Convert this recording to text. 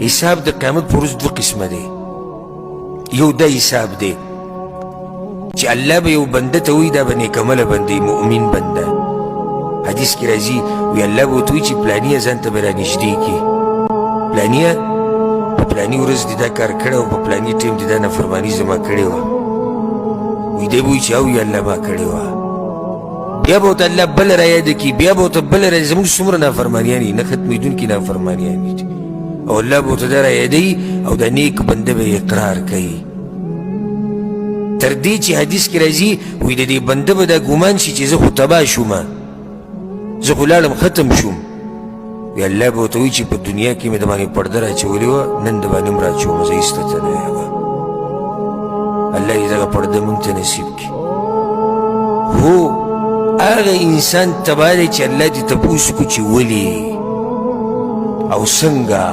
حساب د قیامت پر ورځ دوه قسمه دی. یو دا حساب دی چې الله به یو بنده ته وایي دا به نیکعمله بنده مؤمن بنده. حدیث کې راځي وی الله به ورته وایي چې پلانیه ځان ته به رانږدې کړي، پلانیه په پلاني ورځ دې دا کار کړی او په پلاني ټیم دې دا نافرماني زما کړې وه. وی دی به وایي چې او یا الله ما کړې وه. بیا به ورته الله بله رایاده کړي، بیا به ورته بله رایاده. زموږ څومره نافرمانیان دي، نه ختمېدونکي نافرمانیان دي، او الله به ورته دا رایادوي او دا نیک بنده به اقرار کوي. تر دې چې حدیث کې راځي وایي د دې بنده به دا ګمان شي چې زه خو تباه شوم، زه خو لاړم ختم شوم. وی الله به ورته وایي چې په دنیا کې مې د باندې پرده راچولې وه، نن د باندې هم راچوم، زه ایسته ته نه یم. الله دې دغه پرده موږ ته نصیب کړي. هو هغه انسان تباه دی چې الله دې تپوس کړو چې ولې او څنګه